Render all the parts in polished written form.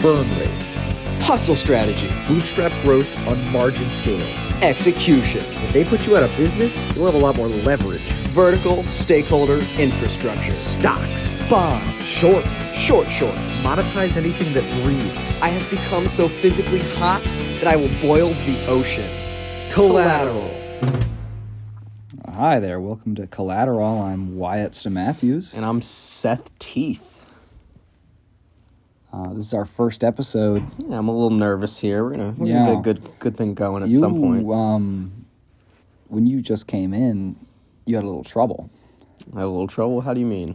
burn rate, Hustle strategy. bootstrap growth on margin scales. Execution. If they put you out of business, you'll have a lot more leverage. Vertical stakeholder infrastructure. Stocks, Bonds. shorts, Shorts. monetize anything that breathes. I have become so physically hot that I will boil the ocean. Collateral. Hi there, welcome to Collateral. I'm Wyatt Matthews. And I'm Seth Teeth. This is our first episode. Yeah, I'm a little nervous here. We're gonna Yeah. get a good thing going at some point. When you just came in, you had a little trouble. I had a little trouble? How do you mean?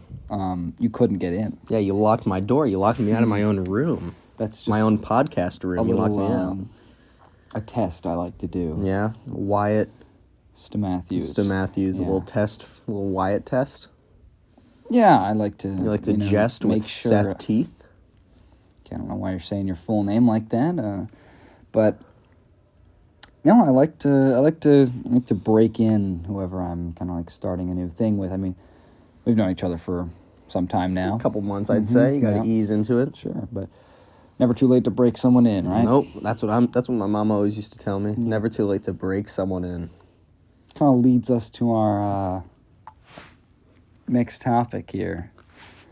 You couldn't get in. Yeah, you locked my door. You locked me out of my own room. That's just My own podcast room. a You locked little, me out. a test I like to do. Yeah, Wyatt Matthews. Matthews, Yeah. a little Wyatt test. Yeah, I like to. You like to jest with make sure, Seth Teeth? I don't know why you're saying your full name like that, but no, I like to break in whoever I'm kind of like starting a new thing with. I mean, we've known each other for some time now, A couple months, I'd say. You got to yeah. ease into it. Sure, but never too late to break someone in, right? Nope, that's what my mom always used to tell me. Never too late to break someone in. Kind of leads us to our next topic here.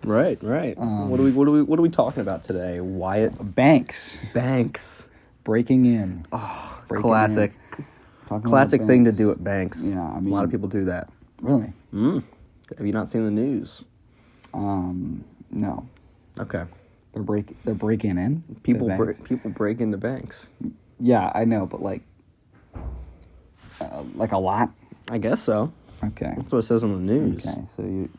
Right. What are we talking about today, Wyatt? Banks Banks. breaking in. Breaking Classic. in. Talking Classic about thing to banks. do at banks. Yeah, I a mean, lot of people do that. Really? Have you not seen the news? No. Okay. They're breaking in. People the banks? people break into banks. Yeah, I know, but like a lot. I guess so. Okay. That's what it says on the news. Okay, so you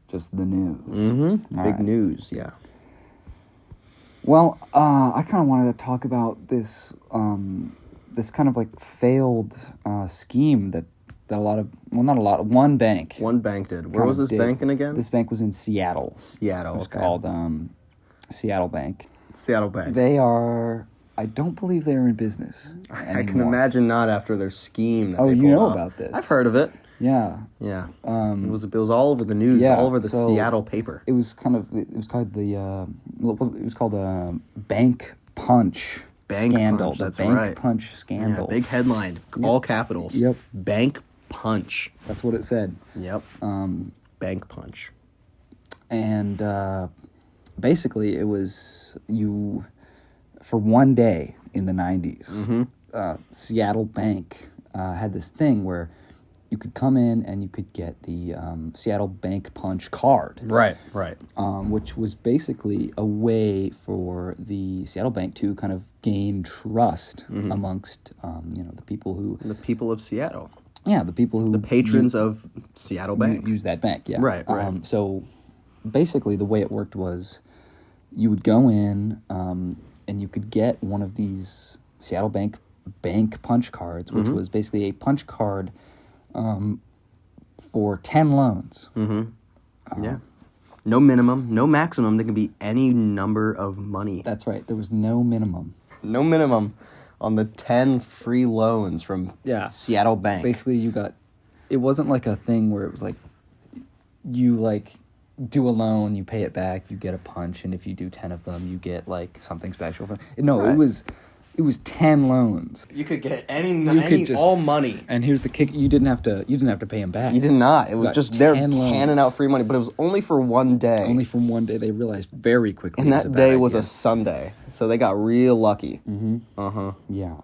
just the news. Mm-hmm. All Big right. news, yeah. Well, I kind of wanted to talk about this this kind of like failed scheme that one bank. One bank did. Where kind was of this did. bank in again? This bank was in Seattle. Seattle. It was Okay. called Seattle Bank. Seattle Bank. They are. I don't believe they're in business I can anymore. imagine not after their scheme. That Oh, they you pulled know off. about this. I've heard of it. Yeah. Yeah. It was all over the news, Yeah, all over the so Seattle paper. It was called bank punch Bank scandal. punch, The that's bank right. punch Yeah, scandal. big headline, all capitals. Yep. Bank punch. That's what it said. Yep. Bank punch. And basically, it was for one day in the 90s, Seattle Bank had this thing where you could come in and you could get the Seattle Bank Punch card. Right. Which was basically a way for the Seattle Bank to kind of gain trust amongst, the people who... The people of Seattle. Yeah, the people who... The patrons of Seattle Bank. Use that bank, yeah. Right. So basically the way it worked was you would go in and you could get one of these Seattle Bank punch cards, which was basically a punch card for 10 loans. Yeah. No minimum, no maximum. There can be any number of money. That's right. There was no minimum. No minimum on the 10 free loans from Seattle Bank. Basically, it wasn't like a thing where it was like, you like do a loan, you pay it back, you get a punch, and if you do 10 of them, you get like something special. No, Right. it was 10 loans. You could get all money. And here's the kick: you didn't have to pay them back. You did not. It was got just they're 10 loans. handing out free money, but it was only for one day. Only from one day. They realized very quickly. and it was that a bad day was idea. a Sunday, so they got real lucky. Yeah.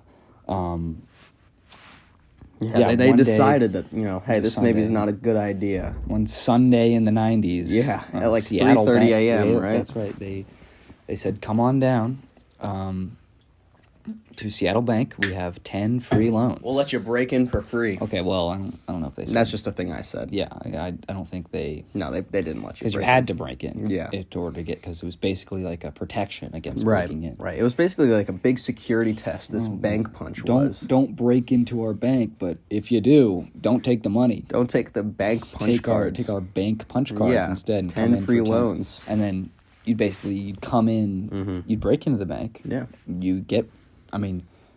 Yeah, they one day- decided that hey, a this maybe is Sunday. not a good idea. One Sunday in the 90s. Yeah, at like Seattle 3:30 Bank, a.m., right? That's right. They said, come on down to Seattle Bank. We have 10 free loans. We'll let you break in for free. Okay, well, I don't know if they said. That's just a thing I said. Yeah, I don't think they... No, they didn't let you. Because you break had to break in. Yeah. In order to get... Because it was basically like a protection against Right, breaking in. right. It was basically like a big security test. This bank punch was. Don't break into our bank, but if you do, don't take the money. Don't take the bank punch cards. Take our bank punch cards Yeah, instead. And 10 come in free for 10. loans. And then you'd come in, you'd break into the bank. Yeah. You get,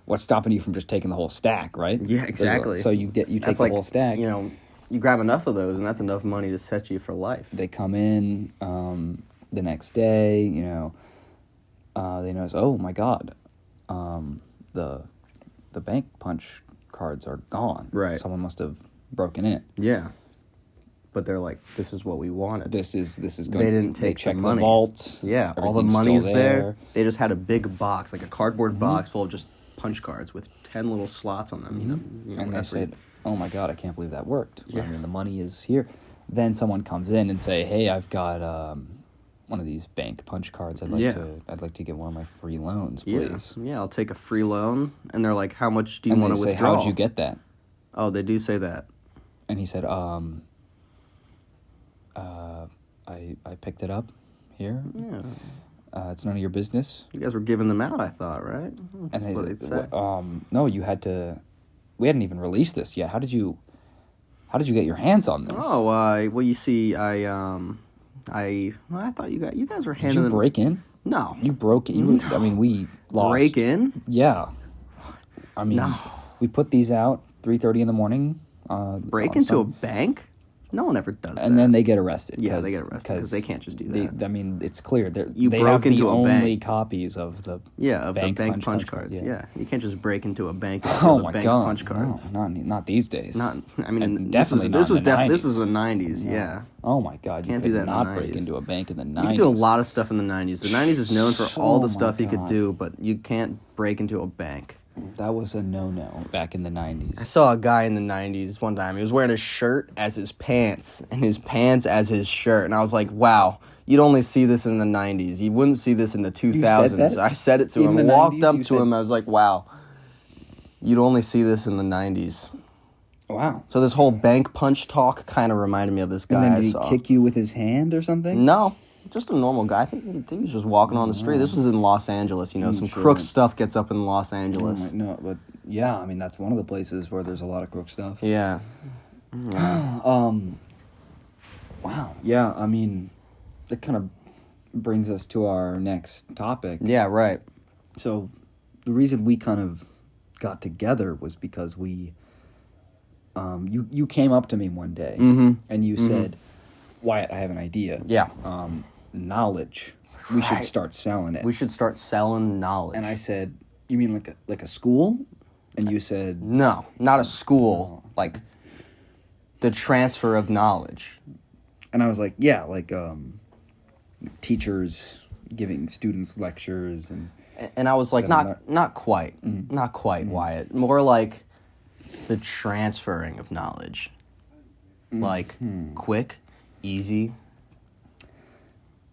what's stopping you from just taking the whole stack, right? Yeah, exactly. So you take That's the whole stack. You grab enough of those, and that's enough money to set you for life. They come in the next day, they notice, oh my God, the bank punch cards are gone. Right. Someone must have broken in. Yeah. But they're like, this is what we wanted. This is going. They didn't take check the money. vault. Yeah, all the everything's money's still there. They just had a big box, like a cardboard Mm-hmm. box full of just punch cards with 10 little slots on them. You know, And they that's said, "Oh my God, I can't believe that worked." Yeah. I mean, the money is here. Then someone comes in and say, "Hey, I've got one of these bank punch cards. I'd like to get one of my free loans, please." Yeah, I'll take a free loan. And they're like, how much do you And want they to say, withdraw? "How'd you get that?" Oh, they do say that. And he said, I picked it up here. Yeah. It's none of your business." You guys were giving them out, I thought, right? And That's they what they'd say. no, you had to. We hadn't even released this yet. How did you get your hands on this? Oh, well, you see, I thought you guys were Did handing you them. break in? No. You broke it. I mean, we lost. Break in? Yeah. I mean, No. we put these out 3:30 in the morning. Break on into a some- bank? No one ever does that. and then they get arrested. Yeah, they get arrested because they can't just do that. I mean, it's clear they You they broke have the into a only bank. copies of the Of bank the bank punch cards, cards. yeah. Yeah. You can't just break into a bank and steal Oh the my bank God! punch cards. No, not these days. Not. I mean, And this was definitely not in the this was 90s. the 90s. Yeah. Oh my God! You Can't could do that in the not break 90s. into a bank in the You 90s. could do a lot of stuff in the 90s. The 90s is known for all Oh the my stuff you could God. do, but you can't break into a bank. That was a no-no back in the 90s. I saw a guy in the 90s one time. He was wearing his shirt as his pants and his pants as his shirt. And I was like, wow, you'd only see this in the 90s. You wouldn't see this in the 2000s. that? I said it to In him. the Walked 90s, up you to said- him. I was like, wow, you'd only see this in the 90s. Wow. So this whole bank punch talk kind of reminded me of this guy And then I did he saw. kick you with his hand or something? No, just a normal guy. I think he was just walking on the street. This was in Los Angeles. You know, some sure. crook stuff gets up in Los Angeles. No, but yeah, I mean that's one of the places where there's a lot of crook stuff. Yeah. Wow. Yeah, I mean, that kind of brings us to our next topic. Yeah, right. So, the reason we kind of got together was because we, you came up to me one day and you said, "Wyatt, I have an idea. Yeah. Knowledge. We should Right. start selling it." We should start selling knowledge. And I said, "You mean like a school?" And you said, No, not a school. Like the transfer of knowledge. and I was like, "Yeah, like teachers giving students lectures and." And I was like, Doesn't not quite. Not quite, Wyatt. More like the transferring of knowledge. Like quick, easy,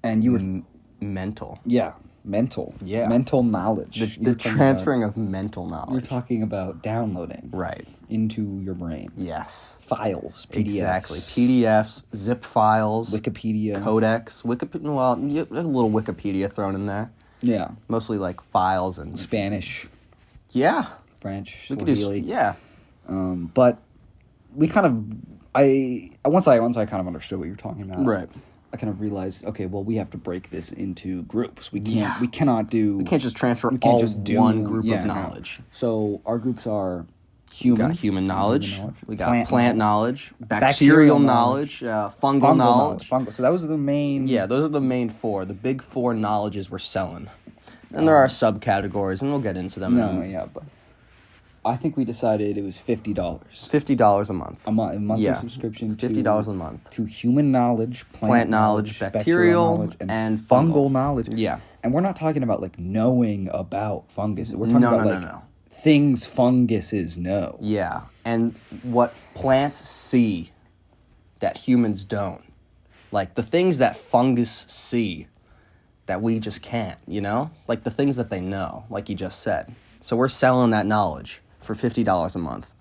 And you were, mental. yeah, mental. Yeah. Mental knowledge. The You're talking transferring of mental About, knowledge. you're talking about downloading Right. into your brain. Yes. Files, PDFs. Exactly. PDFs, zip files, Wikipedia. codecs, well, a little Wikipedia thrown in there. Yeah. Mostly like files and Spanish, yeah. French, We could do Swahili. yeah. But we kind of, once I kind of understood what you were talking about. Right. I kind of realized, okay, well, we have to break this into groups. We can't. Yeah. We cannot do. We can't just transfer we can't all just do one group yeah, of no. knowledge. So our groups are We human. got human knowledge. We got Plant plant knowledge. Bacterial knowledge. Fungal knowledge. Fungal. So that was the main. Yeah, those are the main four. The big four knowledges we're selling. And there are subcategories, and we'll get into them. No, yeah, but I think we decided it was $50. $50 a month. A monthly Yeah. subscription. $50 a month. to human knowledge, Plant knowledge, bacterial, knowledge, and fungal fungal. knowledge. Yeah. And we're not talking about like knowing about fungus. We're talking No, about no, like no. things funguses know. Yeah, and what plants see that humans don't. Like the things that fungus see that we just can't, you know? Like the things that they know, like you just said. So we're selling that knowledge for $50 a month.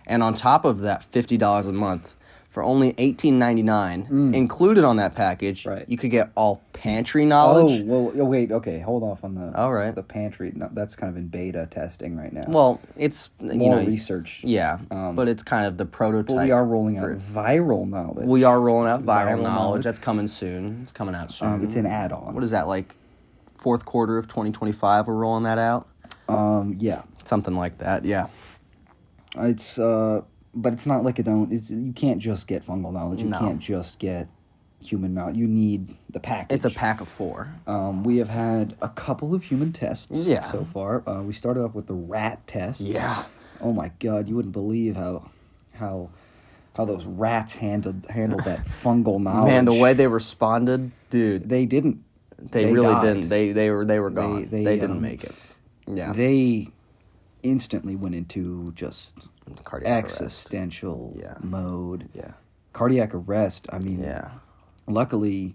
And on top of that $50 a month, for only $18.99, included on that package, Right. you could get all pantry knowledge. Oh, well, wait, okay, hold off on the All right. the pantry. No, that's kind of in beta testing right now. Well, it's, more research. Yeah, but it's kind of the prototype. But we are rolling out for- viral knowledge. We are rolling out viral Viral knowledge. knowledge. That's coming soon. It's coming out soon. It's an add-on. What is that, like fourth quarter of 2025 we're rolling that out? Yeah, Something like that, yeah. it's but it's not like you can't just get fungal knowledge. You No. can't just get human knowledge. You need the package. It's a pack of 4. We have had a couple of human tests so far. We started off with the rat tests. Yeah. Oh my God, you wouldn't believe how those rats handled that fungal knowledge. Man, the way they responded, dude. They didn't. They really died. didn't. They were gone. They didn't make it. Yeah. They instantly went into just Cardiac existential mode. Yeah. Cardiac arrest. I mean, luckily,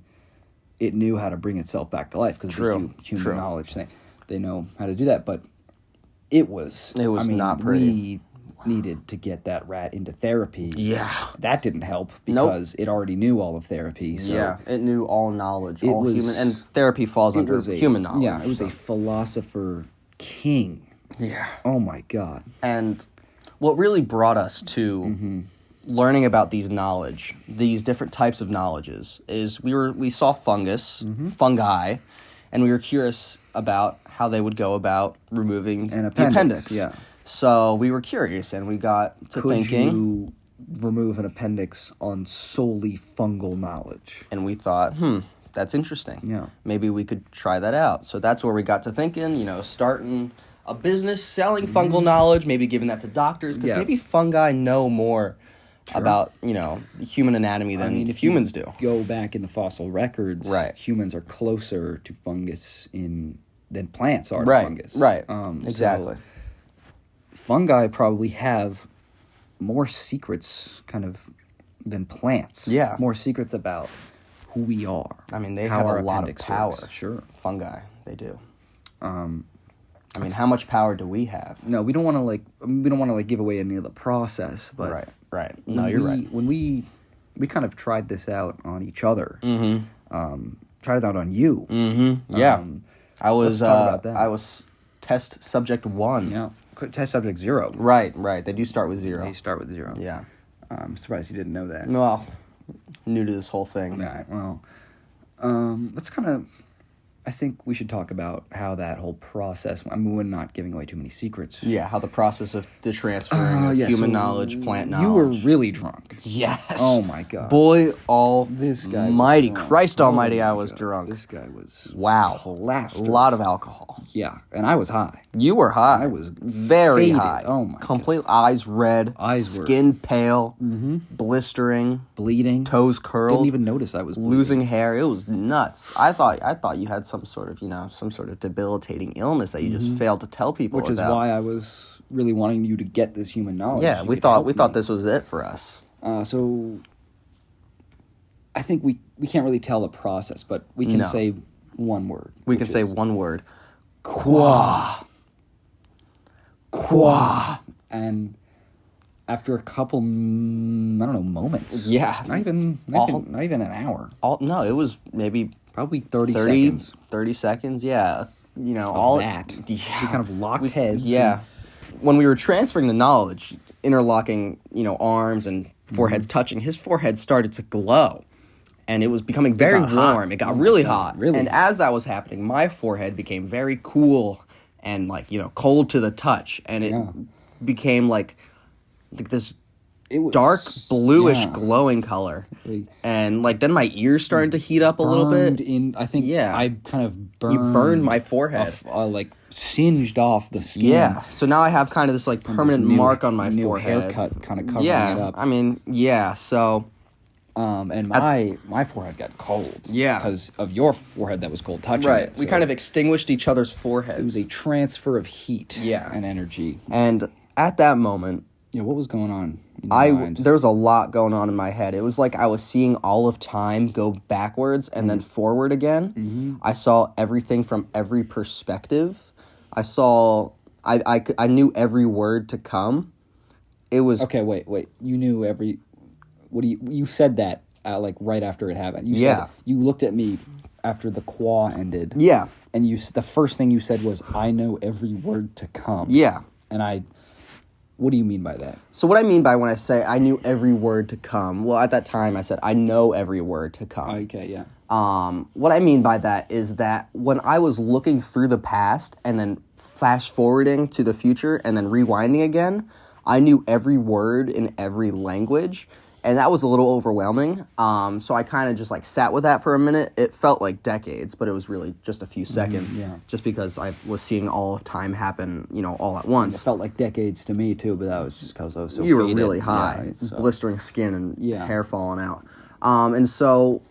it knew how to bring itself back to life because it's human knowledge thing. They know how to do that, but it was not pretty. We needed to get that rat into therapy. Yeah. That didn't help because it already knew all of therapy. So it knew all knowledge, human, and therapy falls under human knowledge. Yeah, it was a philosopher king. Yeah. Oh my God. And what really brought us to learning about these different types of knowledges, is we saw fungi, and we were curious about how they would go about removing the appendix. Yeah. So we were curious, and we got to thinking. Could you remove an appendix on solely fungal knowledge? And we thought, that's interesting. Yeah. Maybe we could try that out. So that's where we got to thinking, starting a business, selling fungal knowledge, maybe giving that to doctors, because maybe fungi know more about, human anatomy than humans do. Go back in the fossil records, humans are closer to fungus than plants are to fungus. Right, exactly. So fungi probably have more secrets kind of than plants. Yeah. More secrets about who we are. I mean, they have a lot of power. Works. Sure. Fungi, they do. How much power do we have? No, we don't want to give away any of the process, but right. No, you're right. When we kind of tried this out on each other, tried it out on you. Yeah, I was. Let's talk about that. I was test subject 1. Yeah, test subject 0. Right. They do start with 0. They start with 0. Yeah. I'm surprised you didn't know that. Well, new to this whole thing. Right. Well, let's kind of. I think we should talk about how that whole process. I mean, we're not giving away too many secrets. Yeah, how the process of the transferring of human knowledge, plant knowledge. You were really drunk. Yes. Oh my God. Boy, this guy. Almighty, Christ Almighty, I was drunk. This guy was plastered. A lot of alcohol. Yeah, and I was high. You were high. I was very faded. high. Oh my Complete eyes red, skin pale, blistering, bleeding, toes curled. Didn't even notice I was bleeding. Losing hair. It was nuts. I thought you had some sort of debilitating illness that you just failed to tell people about. Which is about. why I was really wanting you to get this human knowledge. Yeah, we thought this was it for us. So I think we can't really tell the process, but we can say one word. We can say one word. Qua. And after a couple, moments. Yeah. Not even an hour. No, it was maybe probably 30 seconds. 30 seconds, yeah. That. Yeah. We kind of locked heads. Yeah. When we were transferring the knowledge, interlocking, arms and foreheads touching, his forehead started to glow. And it was becoming very warm. Hot. It got really hot. Really? And as that was happening, my forehead became very cool and cold to the touch. And it became like this dark bluish glowing color. And then my ears started to heat up a little bit. I think I kind of burned. You burned my forehead. Singed off the skin. Yeah. So now I have kind of this permanent mark on my forehead. Haircut kind of covering it up. I mean, so... and my forehead got cold. Yeah. Because of your forehead that was cold touching Right. it. We kind of extinguished each other's foreheads. It was a transfer of heat and energy. And at that moment... Yeah, what was going on in your mind? There was a lot going on in my head. It was like I was seeing all of time go backwards and then forward again. Mm-hmm. I saw everything from every perspective. I saw... I knew every word to come. It was... Okay, wait. You knew every... You said that right after it happened. You said you looked at me after the qua ended. Yeah. And the first thing you said was, I know every word to come. Yeah. And what do you mean by that? So what I mean by when I say I knew every word to come, well, at that time I said I know every word to come. Okay, yeah. What I mean by that is that when I was looking through the past and then fast forwarding to the future and then rewinding again, I knew every word in every language. And that was a little overwhelming. So I kind of just like sat with that for a minute. It felt like decades, but it was really just a few seconds. yeah. Just because I was seeing all of time happen, all at once. It felt like decades to me too, but that was just because I was so You were faded. really high, Yeah, so- blistering skin and Yeah. hair falling out. And so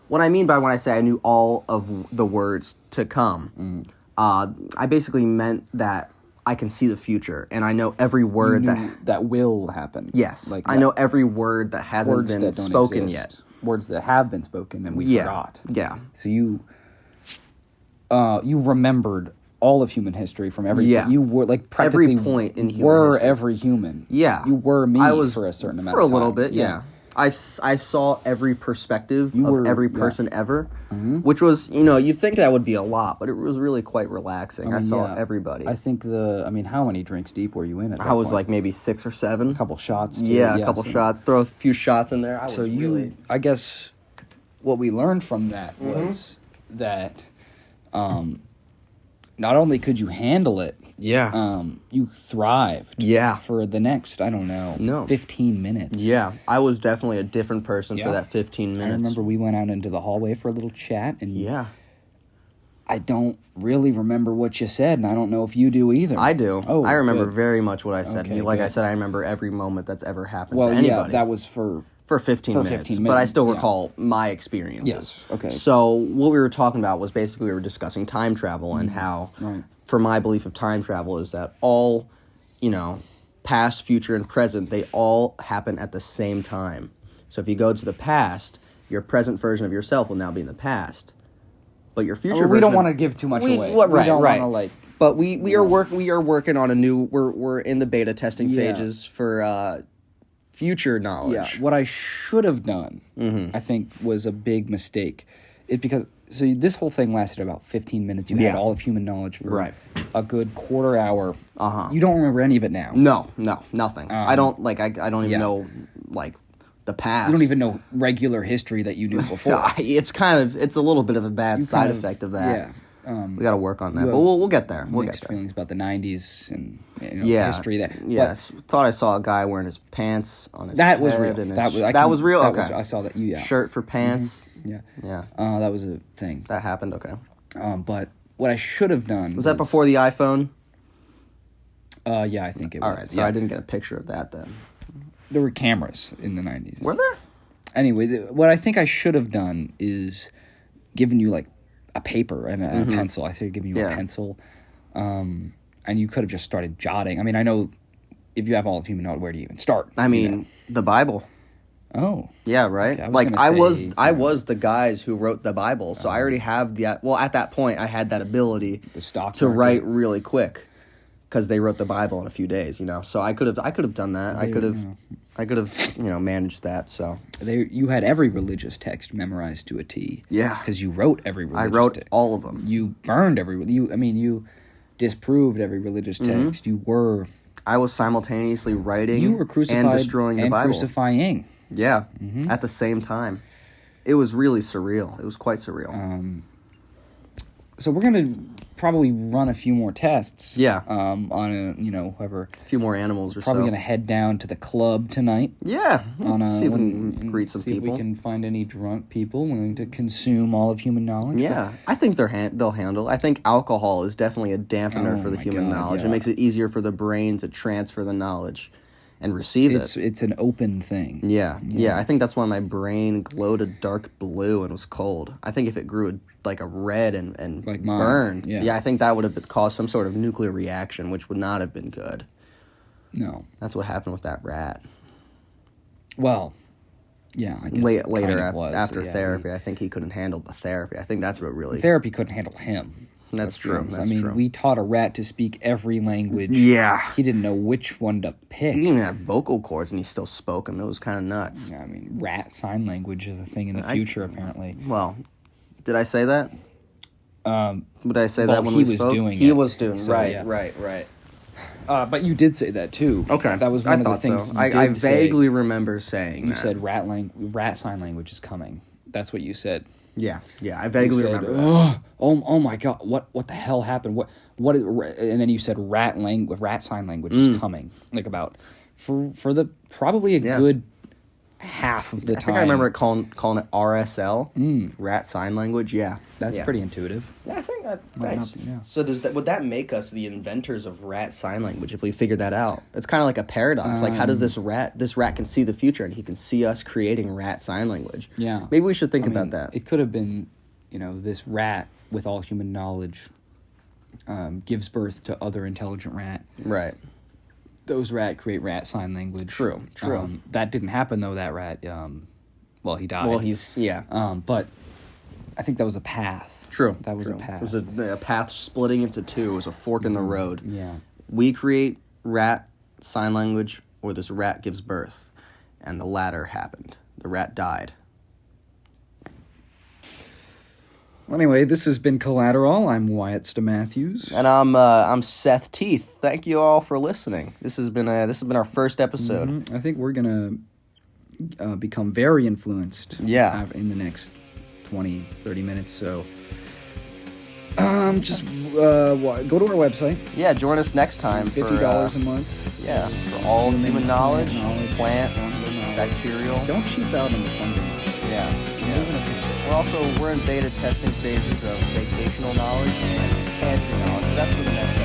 what I mean by when I say I knew all of the words to come, I basically meant that I can see the future, and I know every word that will happen. Yes, like I know every word that hasn't words been that don't spoken exist. yet. Words that have been spoken and we Yeah, forgot. yeah, So you remembered all of human history from everything. Yeah. You were like practically Every point in human were history. every human. yeah. You were me I was for a certain amount for of a little time. bit. Yeah. I saw every perspective You of were- every yeah. person ever, which was you'd think that would be a lot, but it was really quite relaxing. I saw Yeah. everybody. I think how many drinks deep were you in at that I was point? like maybe 6 or 7. a couple shots. Too. Yeah, a couple so- shots. Throw a few shots in there. So I guess, what we learned from that Mm-hmm. was that, not only could you handle it, you thrived. Yeah. For the next, I don't know, No. 15 minutes. Yeah, I was definitely a different person Yeah. for that 15 minutes. I remember we went out into the hallway for a little chat, and Yeah, I don't really remember what you said, and I don't know if you do either. I do. Oh, I remember good. very much what I said. Okay, Like I good. said, I remember every moment that's ever happened Well, to yeah, anybody. that was for 15 minutes. 15 But I minutes, still yeah. recall my experiences. Yes, okay. So what we were talking about was basically we were discussing time travel and how, Right. for my belief of time travel, is that all, past, future, and present, they all happen at the same time. So if you go to the past, your present version of yourself will now be in the past. But your future Well, version we don't of- want to give too much away. Right, we don't right. want to like. But we are working on a new. We're in the beta testing Yeah. phases for future Yeah, knowledge. what I should have done, Mm-hmm. I think, was a big mistake. So this whole thing lasted about 15 minutes. You had Yeah. all of human knowledge for Right. a good quarter hour. Uh-huh. You don't remember any of it now. No, nothing. I don't I don't even yeah. know like the past. You don't even know regular history that you knew before. Yeah, it's a little bit of a bad You side kind of- effect of that. Yeah. We got to work on that, you but have we'll get there. We'll get Mixed there. feelings about the 90s and Yeah, history. Yes, thought I saw a guy wearing his pants on his That was head real. and his, That was real. that Okay, I saw that. Yeah. shirt for pants. Yeah. Yeah, That was a thing. that happened. Okay, But what I should have done was that before the iPhone? Yeah, I think it was. All right, so yeah. I didn't get a picture of that then. There were cameras in the 90s. Were there? Anyway, what I think I should have done is given you like a paper and a pencil. I should have given you a Yeah. pencil, and you could have just started jotting. I mean, I know if you have all of human knowledge, where do you even start? I mean, the Bible. Oh, Yeah, right. I was Like gonna I say, was the guys who wrote the Bible, so I already have the. Well, at that point, I had that ability the stock to market. write really quick because they wrote the Bible in a few days. So I could have done that. I could have managed that. So You had every religious text memorized to a T. Yeah. because you wrote every I religious wrote text. all of them. You burned you disproved every religious Mm-hmm. text. You were I was simultaneously writing crucified and destroying the and Bible. crucifying. Yeah, at the same time. It was really surreal. It was quite surreal. So we're gonna probably run a few more tests. Yeah. On whoever. a few more animals or Probably so. gonna head down to the club tonight. Yeah. On see if we can greet some see people. if we can find any drunk people willing to consume all of human knowledge. Yeah, I think they'll handle. I think alcohol is definitely a dampener Oh for the my human God, knowledge. yeah. It makes it easier for the brain to transfer the knowledge and receive it. It's an open thing. Yeah. I think that's why my brain glowed a dark blue and was cold. I think if it grew like a red and Like mine, burned, yeah. I think that would have caused some sort of nuclear reaction, which would not have been good. No. That's what happened with that rat. Well, yeah. I guess Later it kind of was, after yeah. therapy, I think he couldn't handle the therapy. I think that's what really. Therapy couldn't handle him. That's Let's be true, honest. that's I mean, true. we taught a rat to speak every language. Yeah. He didn't know which one to pick. He didn't even have vocal cords, and he still spoke them. It was kind of nuts. I mean, rat sign language is a thing in the future, apparently. Well, did I say that? Did I say well, that when he we was spoke? doing he it, was doing so, right, yeah. right. But you did say that too. Okay, that was I one of the thought things so. you I did say. vaguely remember saying You that. said rat sign language is coming. That's what you said. Yeah, I vaguely You said, remember that. oh my God! What the hell happened? What? And then you said rat sign language is coming. Like about for the probably a good half of the I time. think I remember calling it RSL, rat sign language. Yeah, That's yeah. pretty intuitive. Yeah, I think that. Might Thanks. not be, yeah. So would that make us the inventors of rat sign language if we figured that out? It's kind of like a paradox. Like, how does this rat can see the future and he can see us creating rat sign language? Yeah. Maybe we should think I mean, about that. It could have been, this rat with all human knowledge gives birth to other intelligent rat. Right. Those rat create rat sign language. True. That didn't happen though. That rat, he died. Well, yeah. But I think that was a path. True. That was true. a path. It was a path splitting into two. It was a fork in the road. Yeah. We create rat sign language, or this rat gives birth, and the latter happened. The rat died. Well, anyway, this has been Collateral. I'm Wyatt Matthews. And I'm Seth Teeth. Thank you all for listening. This has been our first episode. I think we're gonna become very influenced. Yeah. In the next 20, 30 minutes. So, just go to our website. Yeah, join us next time for $50 a month. Yeah, for all human knowledge, plant, bacterial. Don't cheap out on the fungal. Yeah. We're in beta testing phases of vacational knowledge and pantry knowledge. So that's for the next